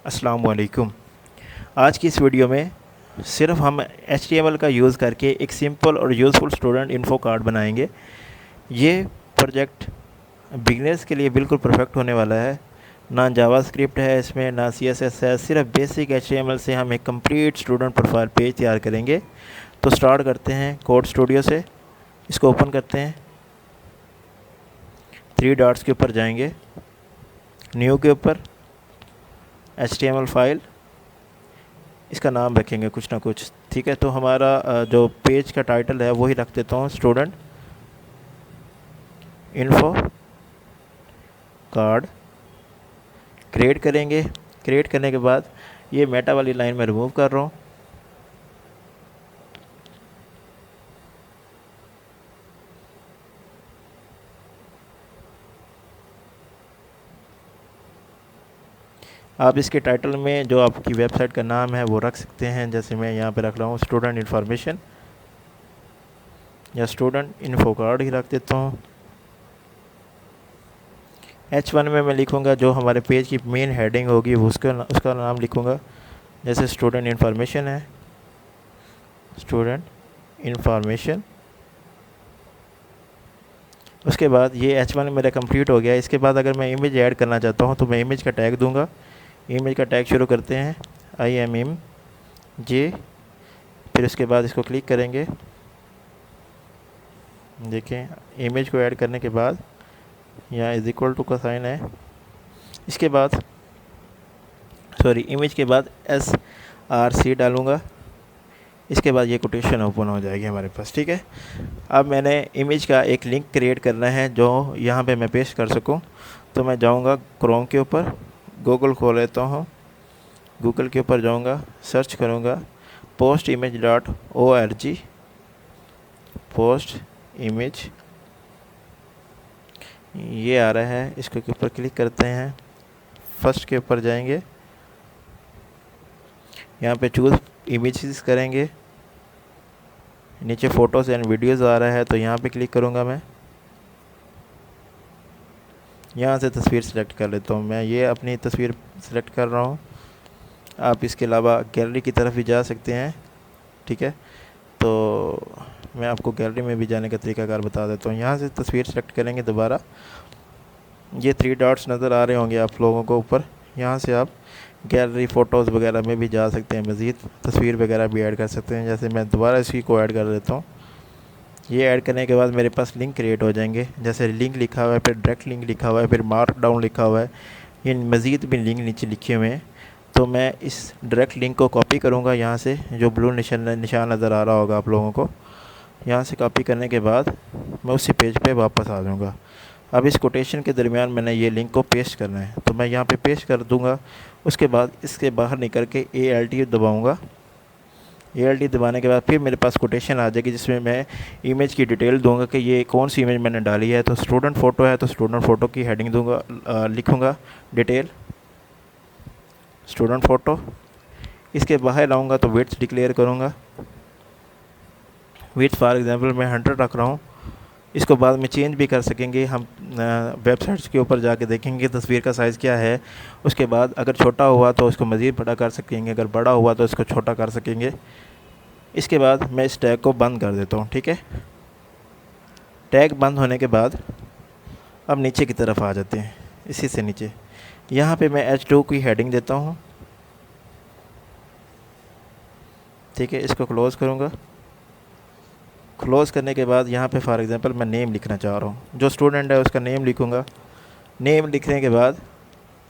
अस्सलाम वालेकुम। आज की इस वीडियो में सिर्फ हम HTML का यूज़ करके एक सिंपल और यूज़फुल स्टूडेंट इन्फो कार्ड बनाएंगे। ये प्रोजेक्ट बिगनर्स के लिए बिल्कुल परफेक्ट होने वाला है। ना जावास्क्रिप्ट है इसमें, ना CSS है, सिर्फ बेसिक HTML से हम एक कंप्लीट स्टूडेंट प्रोफाइल पेज तैयार करेंगे। तो स्टार्ट करते हैं कोड स्टूडियो से। इसको ओपन करते हैं, 3 डॉट्स के ऊपर जाएंगे, न्यू के ऊपर, HTML फाइल, इसका नाम रखेंगे कुछ ना कुछ। ठीक है, तो हमारा जो पेज का टाइटल है वही रख देता हूँ, स्टूडेंट इन्फो कार्ड। क्रिएट करेंगे। क्रिएट करने के बाद ये मेटा वाली लाइन में रिमूव कर रहा हूँ। आप इसके टाइटल में जो आपकी वेबसाइट का नाम है वो रख सकते हैं। जैसे मैं यहाँ पे रख रहा हूँ स्टूडेंट इन्फॉर्मेशन, या स्टूडेंट इन्फो कार्ड ही रख देता हूँ। H1 में मैं लिखूँगा जो हमारे पेज की मेन हेडिंग होगी वो उसका नाम लिखूँगा। जैसे स्टूडेंट इन्फॉर्मेशन है, स्टूडेंट इन्फॉर्मेशन। उसके बाद ये H1 मेरा कंप्लीट हो गया। इसके बाद अगर मैं इमेज ऐड करना चाहता हूँ तो मैं इमेज का टैग दूंगा। इमेज का टैग शुरू करते हैं, IMG। फिर उसके बाद इसको क्लिक करेंगे। देखें, इमेज को ऐड करने के बाद यहाँ इज इक्वल टू का साइन है। इसके बाद इमेज के बाद SRC डालूँगा। इसके बाद ये कोटेशन ओपन हो जाएगी हमारे पास। ठीक है, अब मैंने इमेज का एक लिंक क्रिएट करना है जो यहाँ पे मैं पेस्ट कर सकूँ। तो मैं जाऊँगा क्रोम के ऊपर, गूगल खोल लेता हूँ। गूगल के ऊपर जाऊँगा, सर्च करूँगा postimage.org, पोस्ट इमेज, ये आ रहा है। इसके ऊपर क्लिक करते हैं, फर्स्ट के ऊपर जाएंगे, यहाँ पे चूज़ इमेजेस करेंगे। नीचे फ़ोटोज़ एंड वीडियोज़ आ रहा है तो यहाँ पे क्लिक करूँगा। मैं यहाँ से तस्वीर सेलेक्ट कर लेता हूँ। मैं ये अपनी तस्वीर सेलेक्ट कर रहा हूँ। आप इसके अलावा गैलरी की तरफ भी जा सकते हैं। ठीक है, तो मैं आपको गैलरी में भी जाने का तरीकाकार बता देता हूँ। यहाँ से तस्वीर सेलेक्ट करेंगे दोबारा, ये 3 डॉट्स नज़र आ रहे होंगे आप लोगों को ऊपर। यहाँ से आप गैलरी फ़ोटोज़ वगैरह में भी जा सकते हैं, मज़ीद तस्वीर वगैरह भी ऐड कर सकते हैं। जैसे मैं दोबारा इसी को ऐड कर देता हूँ। ये ऐड करने के बाद मेरे पास लिंक क्रिएट हो जाएंगे। जैसे लिंक लिखा हुआ है, फिर डायरेक्ट लिंक लिखा हुआ है, फिर मार्क डाउन लिखा हुआ है, ये मज़ीद भी लिंक नीचे लिखे हुए हैं। तो मैं इस डायरेक्ट लिंक को कॉपी करूँगा यहाँ से, जो ब्लू निशान नज़र आ रहा होगा आप लोगों को। यहाँ से कॉपी करने के बाद मैं उसी पेज पे वापस आ जाऊँगा। अब इस कोटेशन के दरमियान मैंने ये लिंक को पेस्ट करना है, तो मैं यहाँ पे पेस्ट कर दूँगा। उसके बाद इसके बाहर निकल के ALT दबाऊँगा। ALT दबाने के बाद फिर मेरे पास कोटेशन आ जाएगी जिसमें मैं इमेज की डिटेल दूंगा कि ये कौन सी इमेज मैंने डाली है। तो स्टूडेंट फ़ोटो है तो स्टूडेंट फ़ोटो की हेडिंग दूंगा, लिखूंगा डिटेल स्टूडेंट फ़ोटो। इसके बाहर लाऊंगा तो विड्थ डिक्लेयर करूंगा। विड्थ फॉर एग्जांपल मैं 100 रख रहा हूँ। इसको बाद में चेंज भी कर सकेंगे हम। वेबसाइट्स के ऊपर जाके देखेंगे तस्वीर का साइज़ क्या है। उसके बाद अगर छोटा हुआ तो इसको मज़ीद बड़ा कर सकेंगे, अगर बड़ा हुआ तो इसको छोटा कर सकेंगे। इसके बाद मैं इस टैग को बंद कर देता हूँ। ठीक है, टैग बंद होने के बाद अब नीचे की तरफ आ जाते हैं। इसी से नीचे यहाँ पे मैं H2 की हेडिंग देता हूँ। ठीक है, इसको क्लोज़ करूँगा। क्लोज़ करने के बाद यहाँ पे फॉर एग्ज़ाम्पल मैं नेम लिखना चाह रहा हूँ, जो स्टूडेंट है उसका नेम लिखूँगा। नेम लिखने के बाद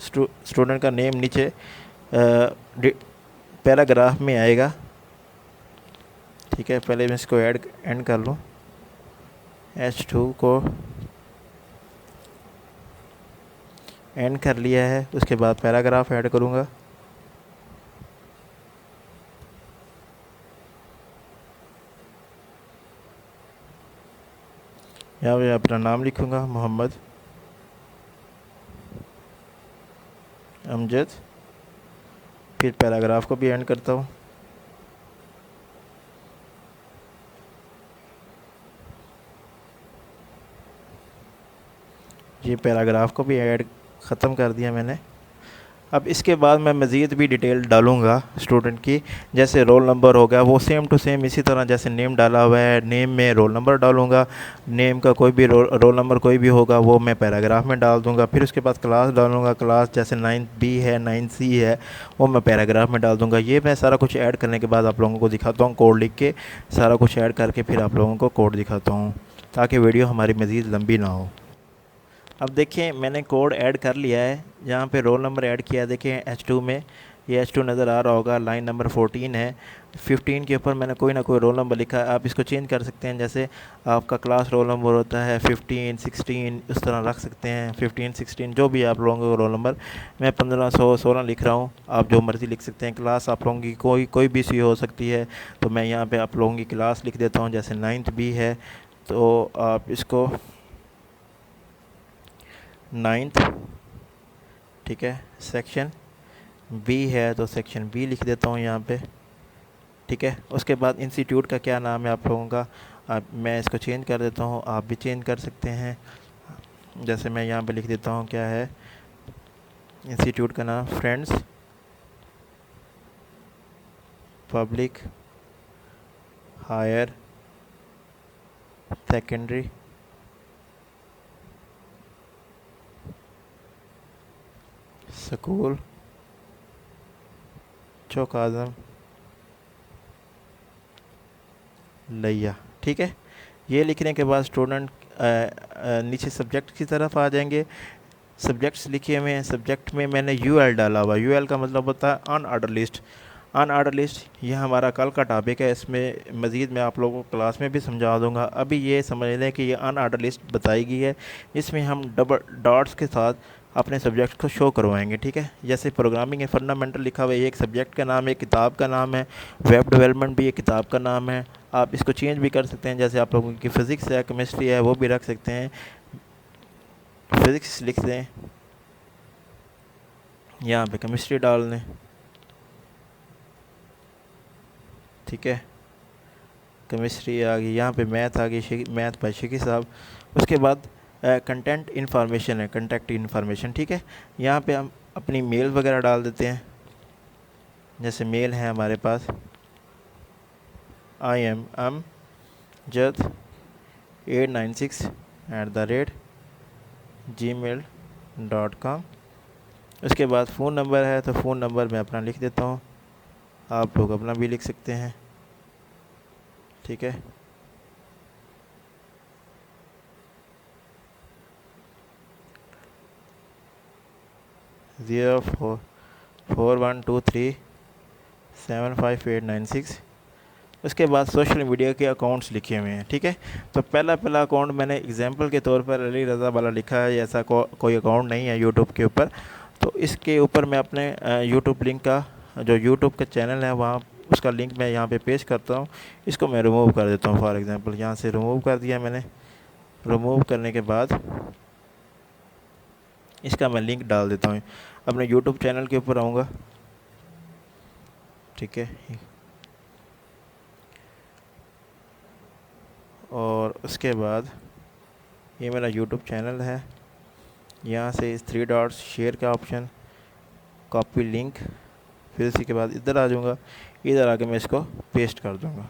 स्टूडेंट का नेम नीचे पैराग्राफ में आएगा। ठीक है, पहले मैं इसको एंड कर लूँ। H2 को एंड कर लिया है। उसके बाद पैराग्राफ ऐड करूँगा। यहाँ पे अपना नाम लिखूँगा, मोहम्मद अमजद। फिर पैराग्राफ को भी एंड करता हूँ। ये पैराग्राफ को भी ऐड ख़त्म कर दिया मैंने। अब इसके बाद मैं मज़ीद भी डिटेल डालूँगा स्टूडेंट की, जैसे रोल नंबर हो गया वो सेम टू सेम इसी तरह जैसे नेम डाला हुआ है, नेम में रोल नंबर डालूँगा। नेम का कोई भी रोल नंबर कोई भी होगा वो मैं पैराग्राफ में डाल दूँगा। फिर उसके बाद क्लास डालूँगा, क्लास जैसे 9B है 9C है वो मैं पैराग्राफ में डाल दूँगा। ये मैं सारा कुछ ऐड करने के बाद आप लोगों को दिखाता हूँ, कोड लिख के सारा कुछ ऐड करके फिर आप लोगों को कोड दिखाता हूँ, ताकि वीडियो हमारी मज़ीद लंबी ना हो। अब देखिए मैंने कोड ऐड कर लिया है, यहाँ पे रोल नंबर ऐड किया है। देखिए H2 में ये H2 नज़र आ रहा होगा, लाइन नंबर 14 है। 15 के ऊपर मैंने कोई ना कोई रोल नंबर लिखा है। आप इसको चेंज कर सकते हैं, जैसे आपका क्लास रोल नंबर होता है 15 16 उस तरह रख सकते हैं, 15 16 जो भी आप लोगों का रोल नंबर। मैं 1516 लिख रहा हूँ, आप जो मर्ज़ी लिख सकते हैं। क्लास आप लोगों की कोई भी सी हो सकती है, तो मैं यहाँ पर आप लोगों की क्लास लिख देता हूँ। जैसे 9th B है तो आप इसको 9th, ठीक है। सेक्शन बी है तो सेक्शन बी लिख देता हूँ यहाँ पे, ठीक है। उसके बाद इंस्टीट्यूट का क्या नाम है आप लोगों का, मैं इसको चेंज कर देता हूँ, आप भी चेंज कर सकते हैं। जैसे मैं यहाँ पे लिख देता हूँ क्या है इंस्टीट्यूट का नाम, friends public higher secondary school चौकाज़म लिया, ठीक है। ये लिखने के बाद स्टूडेंट नीचे सब्जेक्ट की तरफ आ जाएंगे। सब्जेक्ट्स लिखे हुए हैं, सब्जेक्ट में मैंने यूएल डाला हुआ। यूएल का मतलब होता है अनऑर्डर लिस्ट। अनऑर्डर लिस्ट ये हमारा कल का टॉपिक है, इसमें मज़ीद मैं आप लोगों को क्लास में भी समझा दूंगा। अभी ये समझ लें कि ये अनऑर्डर लिस्ट बताई गई है, इसमें हम डबल डॉट्स के साथ अपने सब्जेक्ट को शो करवाएंगे, ठीक है। जैसे प्रोग्रामिंग है फंडामेंटल लिखा हुआ है, ये एक सब्जेक्ट का नाम है, किताब का नाम है। वेब डेवलपमेंट भी एक किताब का नाम है। आप इसको चेंज भी कर सकते हैं, जैसे आप लोगों की फ़िज़िक्स है केमिस्ट्री है वो भी रख सकते हैं। फ़िज़िक्स लिख दें, यहाँ पे केमिस्ट्री डाल दें, ठीक है। केमिस्ट्री आ गई, यहाँ पे मैथ आ गई, मैथ बाय शिकी साहब। उसके बाद कंटेंट इन्फॉर्मेशन है, कंटेक्ट इन्फॉर्मेशन, ठीक है। यहाँ पे हम अपनी मेल वगैरह डाल देते हैं। जैसे मेल है हमारे पास imjad896@gmail.com। उसके बाद फ़ोन नंबर है तो फ़ोन नंबर मैं अपना लिख देता हूँ, आप लोग अपना भी लिख सकते हैं, ठीक है। ज़ीरो 4123758896। उसके बाद सोशल मीडिया के अकाउंट्स लिखे हुए हैं, ठीक है। तो पहला अकाउंट मैंने एग्जांपल के तौर पर अली रज़ा वाला लिखा है, ऐसा कोई अकाउंट नहीं है यूट्यूब के ऊपर। तो इसके ऊपर मैं अपने यूट्यूब लिंक का जो यूट्यूब का चैनल है वहाँ उसका लिंक मैं यहाँ पे पेश करता हूँ। इसको मैं रिमूव कर देता हूँ। फॉर एग्ज़ाम्पल यहाँ से रिमूव कर दिया मैंने। रिमूव करने के बाद इसका मैं लिंक डाल देता हूँ। अपने यूट्यूब चैनल के ऊपर आऊँगा, ठीक है। और उसके बाद ये मेरा यूट्यूब चैनल है, यहाँ से इस 3 डॉट्स शेयर का ऑप्शन, कॉपी लिंक, फिर उसी के बाद इधर आ जाऊँगा। इधर आके मैं इसको पेस्ट कर दूँगा।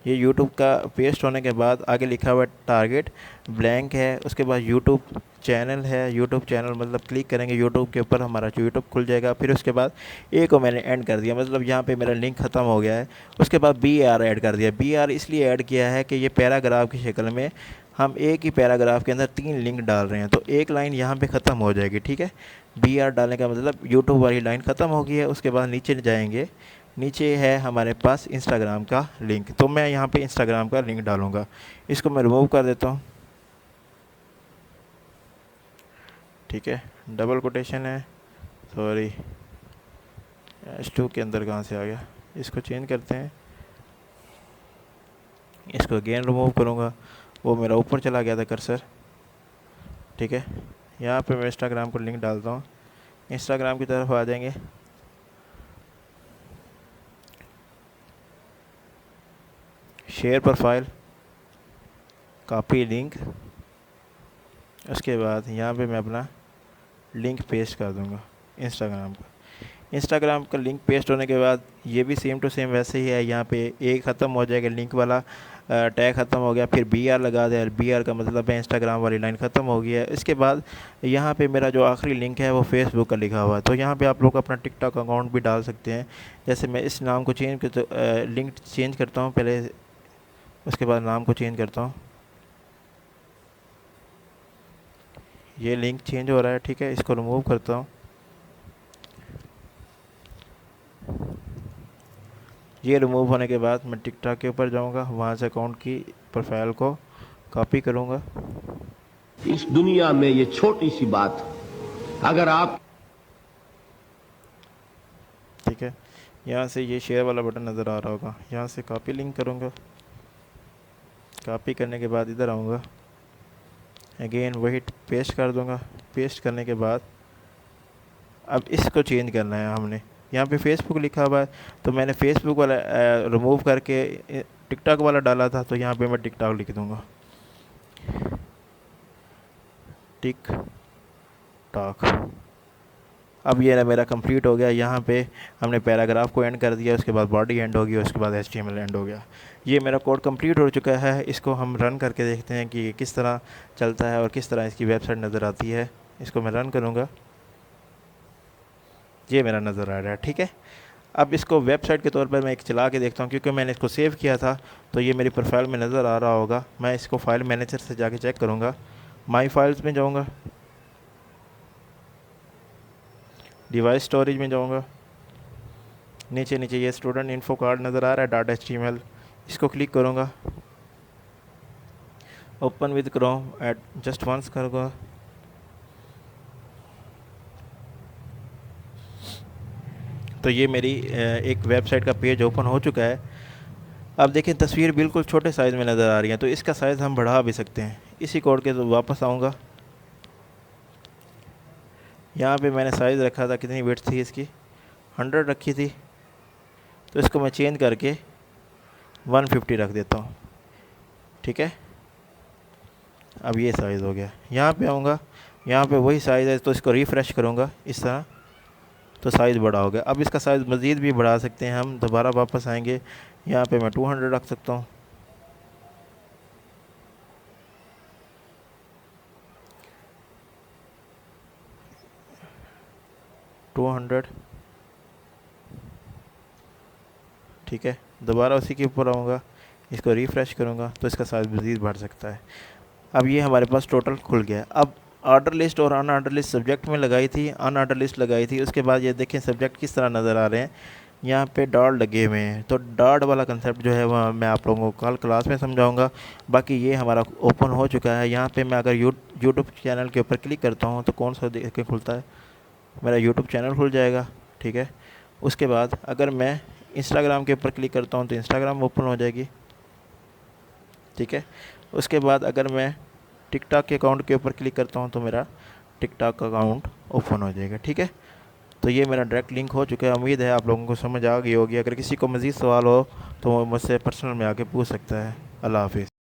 ये यूट्यूब का पेस्ट होने के बाद आगे लिखा हुआ टारगेट ब्लैंक है। उसके बाद यूट्यूब चैनल है, यूट्यूब चैनल मतलब क्लिक करेंगे यूट्यूब के ऊपर हमारा यूट्यूब खुल जाएगा। फिर उसके बाद ए को मैंने ऐड कर दिया, मतलब यहाँ पे मेरा लिंक ख़त्म हो गया है। उसके बाद BR ऐड कर दिया। BR इसलिए ऐड किया है कि ये पैराग्राफ की शक्ल में हम एक ही पैराग्राफ के अंदर 3 लिंक डाल रहे हैं, तो एक लाइन यहाँ पे ख़त्म हो जाएगी, ठीक है। BR डालने का मतलब यूट्यूब वाली लाइन ख़त्म हो गई है। उसके बाद नीचे जाएंगे, नीचे है हमारे पास इंस्टाग्राम का लिंक, तो मैं यहाँ पे इंस्टाग्राम का लिंक डालूँगा। इसको मैं रिमूव कर देता हूँ, ठीक है। डबल कोटेशन है, सॉरी H2 के अंदर कहाँ से आ गया, इसको चेंज करते हैं। इसको अगेन रिमूव करूँगा, वो मेरा ऊपर चला गया था कर्सर, ठीक है। यहाँ पे मैं इंस्टाग्राम को लिंक डालता हूँ। इंस्टाग्राम की तरफ आ जाएंगे, शेयर प्रोफाइल, कॉपी लिंक। उसके बाद यहाँ पे मैं अपना लिंक पेस्ट कर दूँगा, इंस्टाग्राम का लिंक पेस्ट होने के बाद ये भी सेम टू सेम वैसे ही है। यहाँ पे एक ख़त्म हो जाएगा, लिंक वाला टैग ख़त्म हो गया, फिर BR लगा दिया। BR का मतलब है इंस्टाग्राम वाली लाइन ख़त्म हो गई है। इसके बाद यहाँ पे मेरा जो आखिरी लिंक है वो फेसबुक का लिखा हुआ है। तो यहाँ पे आप लोग अपना टिकटॉक अकाउंट भी डाल सकते हैं। जैसे मैं इस नाम को चेंज कर तो लिंक चेंज करता हूँ पहले, उसके बाद नाम को चेंज करता हूँ। ये लिंक चेंज हो रहा है, ठीक है। इसको रिमूव करता हूँ। ये रिमूव होने के बाद मैं टिकटॉक के ऊपर जाऊंगा, वहाँ से अकाउंट की प्रोफाइल को कॉपी करूंगा। इस दुनिया में ये छोटी सी बात, अगर आप, ठीक है, यहाँ से ये शेयर वाला बटन नज़र आ रहा होगा, यहाँ से कॉपी लिंक करूँगा। कॉपी करने के बाद इधर आऊँगा, अगेन वही पेस्ट कर दूँगा। पेस्ट करने के बाद अब इसको चेंज करना है हमने। यहाँ पे फेसबुक लिखा हुआ है, तो मैंने फेसबुक वाला रिमूव करके टिकटॉक वाला डाला था, तो यहाँ पे मैं टिकटॉक लिख दूँगा, टिक टॉक। अब ये ना मेरा कंप्लीट हो गया। यहाँ पे हमने पैराग्राफ को एंड कर दिया, उसके बाद बॉडी एंड हो गई, उसके बाद HTML एंड हो गया। ये मेरा कोड कंप्लीट हो चुका है। इसको हम रन करके देखते हैं कि किस तरह चलता है और किस तरह इसकी वेबसाइट नज़र आती है। इसको मैं रन करूँगा, ये मेरा नज़र आ रहा है, ठीक है। अब इसको वेबसाइट के तौर पर मैं एक चला के देखता हूँ, क्योंकि मैंने इसको सेव किया था तो ये मेरी प्रोफाइल में नज़र आ रहा होगा। मैं इसको फाइल मैनेजर से जाके चेक करूँगा। माई फाइल्स में जाऊँगा, डिवाइस स्टोरेज में जाऊँगा, नीचे नीचे ये स्टूडेंट इन्फो कार्ड नज़र आ रहा है .html, इसको क्लिक करूँगा। Open with Chrome at just once करूँगा। तो ये मेरी एक वेबसाइट का पेज ओपन हो चुका है। अब देखें तस्वीर बिल्कुल छोटे साइज़ में नज़र आ रही है, तो इसका साइज़ हम बढ़ा भी सकते हैं। इसी कोड के तो वापस आऊँगा। यहाँ पे मैंने साइज़ रखा था, कितनी विड्थ थी इसकी, 100 रखी थी, तो इसको मैं चेंज करके 150 रख देता हूँ, ठीक है। अब ये साइज़ हो गया। यहाँ पे आऊँगा, यहाँ पे वही साइज़ है, तो इसको रिफ़्रेश करूँगा इस तरह, तो साइज़ बड़ा हो गया। अब इसका साइज़ मज़ीद भी बढ़ा सकते हैं हम। दोबारा वापस आएंगे, यहाँ पे मैं 200 रख सकता हूँ। ठीक है, दोबारा उसी के ऊपर आऊँगा, इसको रिफ़्रेश करूँगा तो इसका साइज़ मज़ीद बढ़ सकता है। अब ये हमारे पास टोटल खुल गया है। अब ऑर्डर लिस्ट और अन ऑर्डर लिस्ट सब्जेक्ट में लगाई थी, अन ऑर्डर लिस्ट लगाई थी। उसके बाद ये देखें सब्जेक्ट किस तरह नज़र आ रहे हैं, यहाँ पे डॉट लगे हुए हैं। तो डॉट वाला कंसेप्ट जो है वह मैं आप लोगों को कल क्लास में समझाऊंगा। बाकी ये हमारा ओपन हो चुका है। यहाँ पे मैं अगर यूट्यूब चैनल के ऊपर क्लिक करता हूँ तो कौन सा देख के खुलता है, मेरा यूट्यूब चैनल खुल जाएगा, ठीक है। उसके बाद अगर मैं इंस्टाग्राम के ऊपर क्लिक करता हूँ तो इंस्टाग्राम ओपन हो जाएगी, ठीक है। उसके बाद अगर मैं टिकटॉक के अकाउंट के ऊपर क्लिक करता हूँ तो मेरा टिकटॉक का अकाउंट ओपन हो जाएगा, ठीक है। तो ये मेरा डायरेक्ट लिंक हो चुका है। उम्मीद है आप लोगों को समझ आ गई होगी। अगर किसी को मज़ीद सवाल हो तो वो मुझसे पर्सनल में आके पूछ सकता है। अल्लाह हाफिज़।